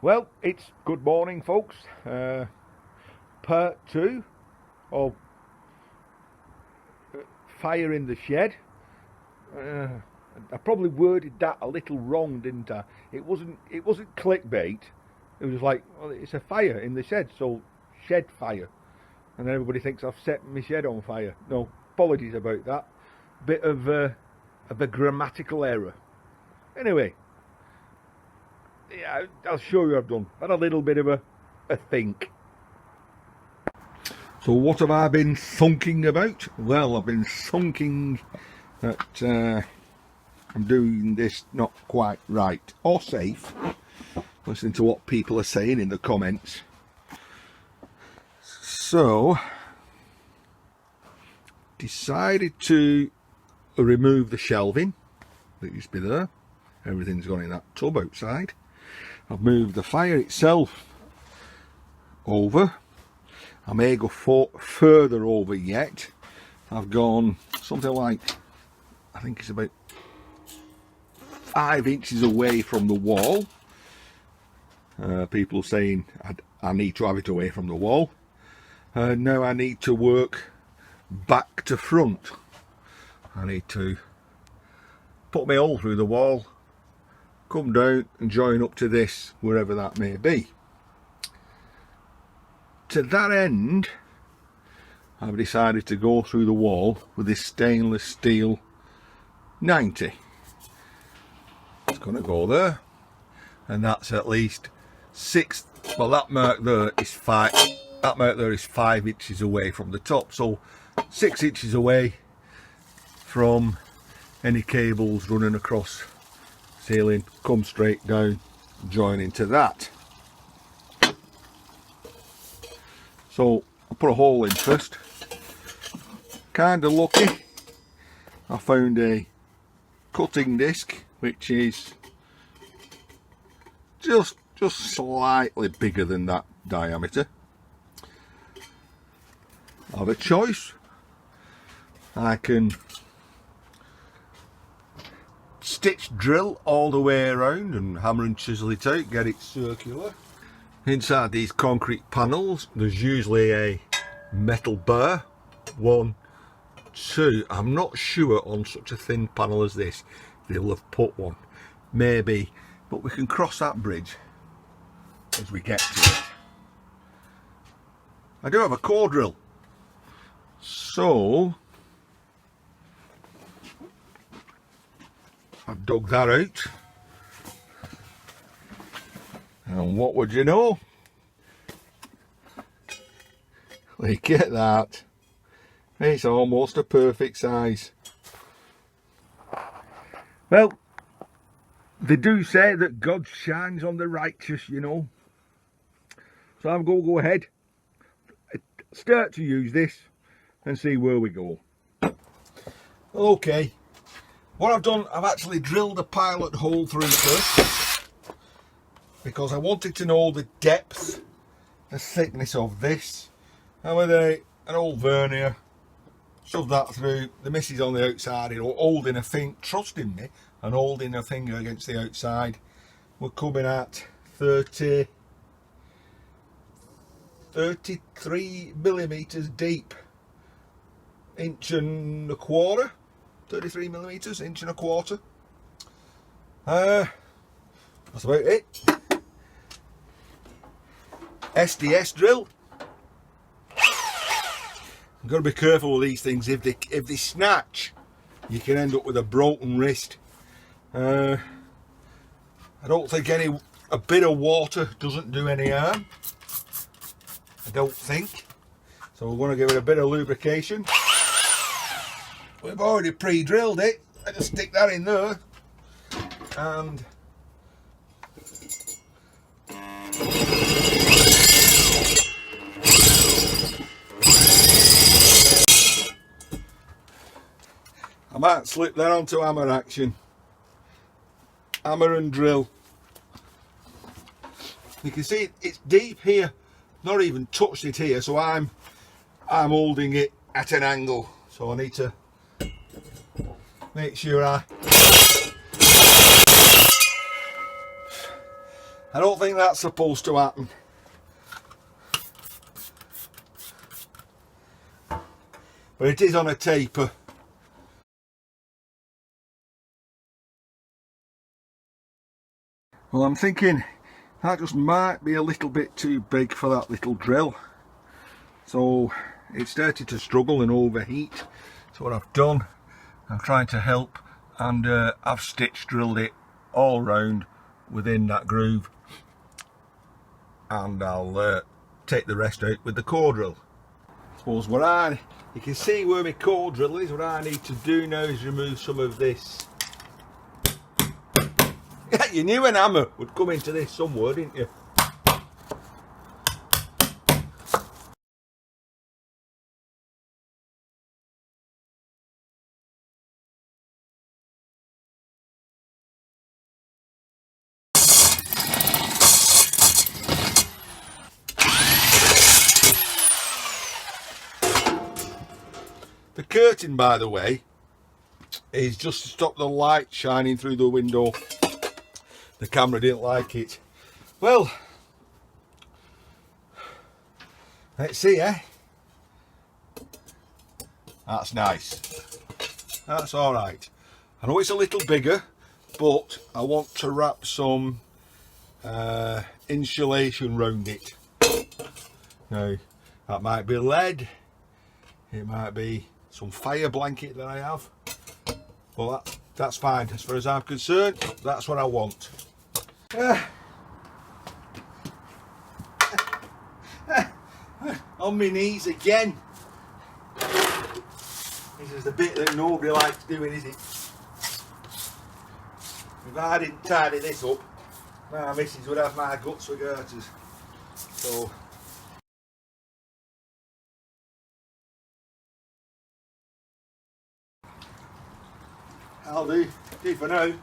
Well, it's good morning, folks. Part 2 of fire in the shed. I probably worded that a little wrong, didn't I? It wasn't clickbait. It was like, well, it's a fire in the shed, so shed fire. And then everybody thinks I've set my shed on fire. No, apologies about that. Bit of a grammatical error. Anyway, yeah, I'll show you I've done. Had a little bit of a think. So what have I been thunking about? Well, I've been thunking that I'm doing this not quite right or safe. Listening to what people are saying in the comments. So, decided to remove the shelving that used to be there. Everything's gone in that tub outside. I've moved the fire itself over. I may go further over yet. I've gone something like, I think it's about 5 inches away from the wall. People saying I need to have it away from the wall. Now I need to work back to front. I need to put my hole through the wall, come down and join up to this, wherever that may be. To that end, I've decided to go through the wall with this stainless steel 90. It's going to go there, and that's at least 6. Well, that mark there is 5. That mark there is 5 inches away from the top, so 6 inches away from any cables running across ceiling. Come straight down, join into that. So I'll put a hole in first. Kind of lucky. I found a cutting disc which is just slightly bigger than that diameter. I have a choice. I can stitch drill all the way around and hammer and chisel it out, get it circular. Inside these concrete panels there's usually a metal bar. 1, 2, I'm not sure on such a thin panel as this they'll have put one, maybe, but we can cross that bridge as we get to it. I do have a core drill, so I've dug that out, and what would you know, look at that, it's almost a perfect size. Well, they do say that God shines on the righteous, you know, so I'm going to go ahead, start to use this and see where we go. Okay, what I've done, I've actually drilled a pilot hole through first because I wanted to know the depth, the thickness of this, and with an old vernier, shove that through. The missus on the outside, holding a thing, trusting me and holding a finger against the outside. We're coming at 33 millimeters deep, 1.25 inches, 33 millimeters, 1.25 inches. That's about it. SDS drill. You've got to be careful with these things. If they snatch, you can end up with a broken wrist. I don't think a bit of water doesn't do any harm. I don't think. So we're going to give it a bit of lubrication. We've already pre-drilled it. I just stick that in there, and I might slip that onto hammer action. Hammer and drill. You can see it's deep here, not even touched it here, so I'm holding it at an angle, so I need to make sure I don't think that's supposed to happen. But it is on a taper. Well, I'm thinking that just might be a little bit too big for that little drill. So it started to struggle and overheat. So what I've done, I'm trying to help, and I've stitch drilled it all round within that groove, and I'll take the rest out with the core drill. I suppose you can see where my core drill is. What I need to do now is remove some of this. You knew an hammer would come into this somewhere, didn't you? The curtain, by the way, is just to stop the light shining through the window. The camera didn't like it. Well, let's see, eh? That's nice. That's all right. I know it's a little bigger, but I want to wrap some insulation round it. Now, that might be lead. It might be some fire blanket that I have. Well, that's fine. As far as I'm concerned, that's what I want. On my knees again. This is the bit that nobody likes doing, is it? If I didn't tidy this up, my missus would have my guts for garters. So I'll do for now.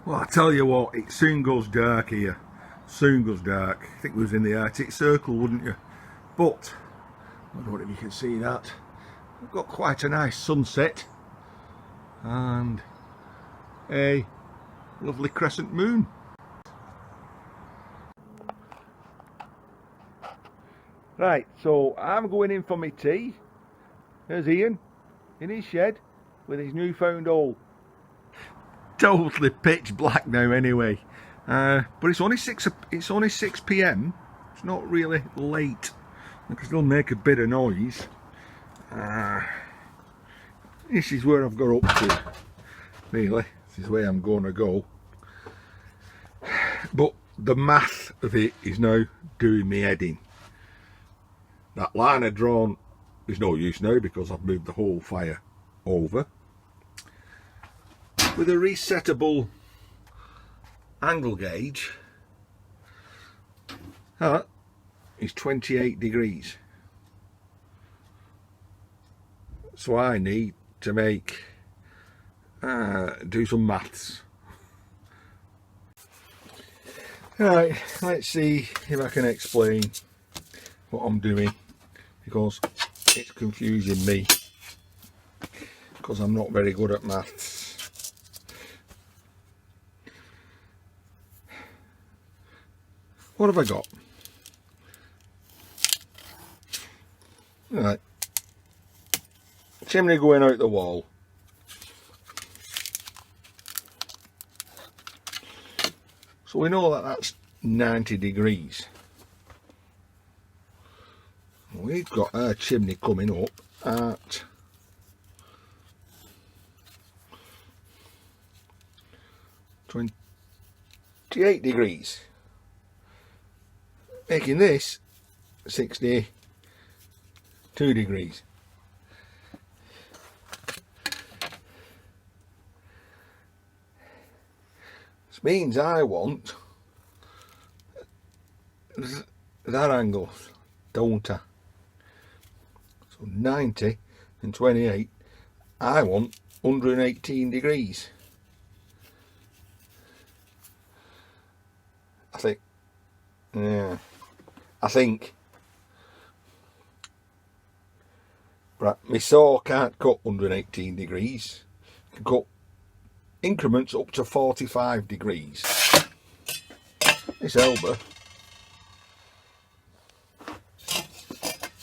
Well, I tell you what, it soon goes dark here. Soon goes dark. I think we was in the Arctic Circle, wouldn't you? But I don't know if you can see that. We've got quite a nice sunset and a lovely crescent moon. Right, so I'm going in for my tea. There's Ian in his shed with his newfound hole. Totally pitch black now anyway, but it's only 6 p.m. It's not really late. I can still make a bit of noise. This is where I've got up to, really. This is where I'm going to go, but the math of it is now doing me head in. That line I've drawn is no use now because I've moved the whole fire over. With a resettable angle gauge, that is 28 degrees. So I need to do some maths. Right, let's see if I can explain what I'm doing, because it's confusing me, because I'm not very good at maths. What have I got? Right, chimney going out the wall. So we know that that's 90 degrees. We've got our chimney coming up at 28 degrees. Making this 62 degrees. This means I want that angle, don't I? So 90 and 28, I want 118 degrees. I think, yeah. I think, right, my saw can't cut 118 degrees, it can cut increments up to 45 degrees. this elbow,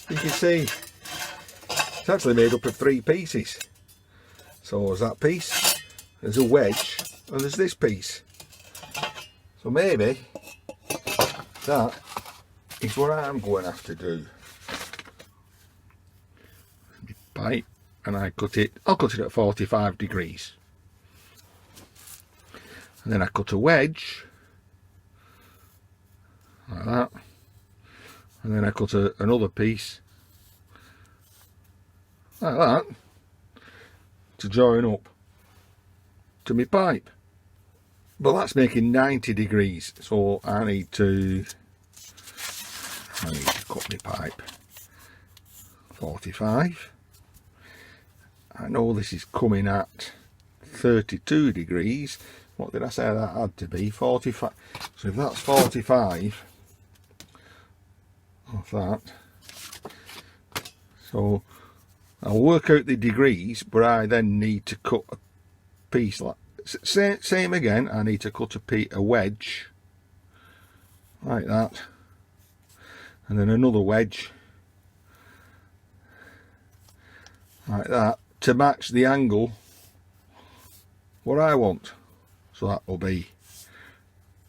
you can see it's actually made up of 3 pieces. So there's that piece, there's a wedge, and there's this piece. So maybe that is what I'm going to have to do. Pipe, and I'll cut it at 45 degrees. And then I cut a wedge, like that. And then I cut another piece, like that, to join up to my pipe. But that's making 90 degrees, so I need to cut my pipe 45. I know this is coming at 32 degrees. What did I say that had to be? 45. So if that's 45 of that, so I'll work out the degrees, but I then need to cut a piece like same again. I need to cut a wedge like that, and then another wedge like that to match the angle what I want. So that will be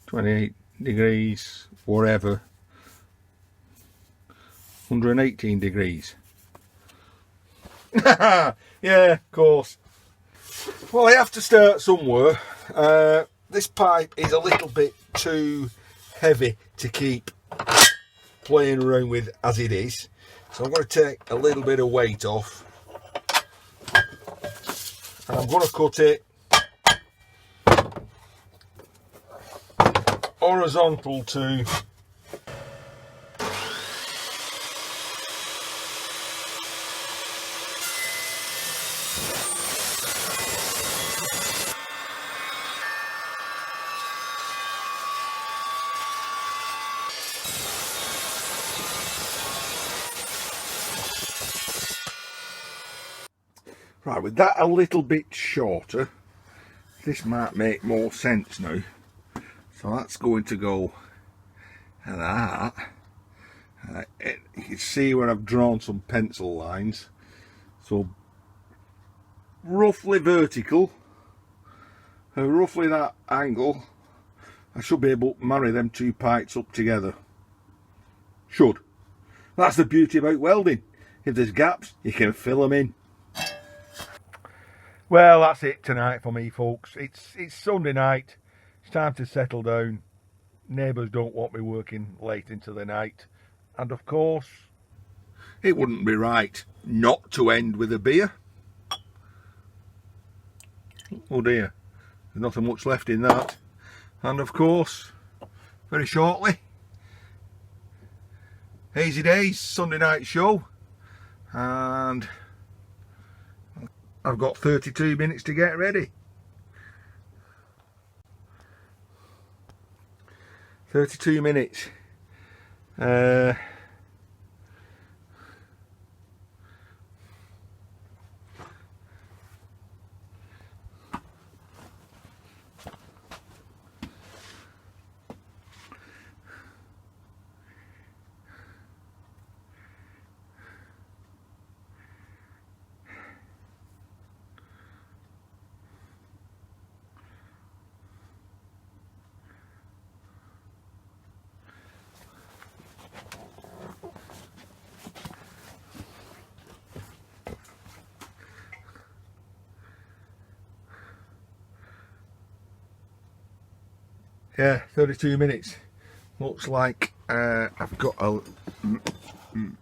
28 degrees, whatever, 118 degrees. Yeah, of course. Well, I have to start somewhere. This pipe is a little bit too heavy to keep playing around with as it is. So I'm going to take a little bit of weight off. And I'm going to cut it horizontal to right, with that a little bit shorter, this might make more sense now. So that's going to go like that. You can see where I've drawn some pencil lines. So roughly vertical, roughly that angle. I should be able to marry them 2 pipes up together. Should. That's the beauty about welding. If there's gaps, you can fill them in. Well, that's it tonight for me, folks. It's Sunday night. It's time to settle down. Neighbours don't want me working late into the night. And of course, it wouldn't be right not to end with a beer. Oh dear, there's nothing much left in that. And of course, very shortly, Hazy Days Sunday night show. And I've got 32 minutes to get ready. 32 minutes. Yeah, 32 minutes. Looks like I've got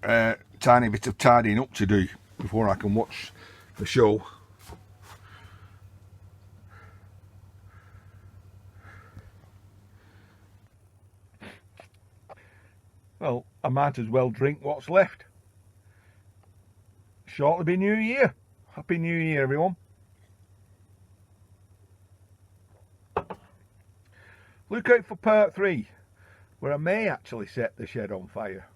a tiny bit of tidying up to do before I can watch the show. Well, I might as well drink what's left. Shortly be New Year. Happy New Year, everyone. Look out for part 3, where I may actually set the shed on fire.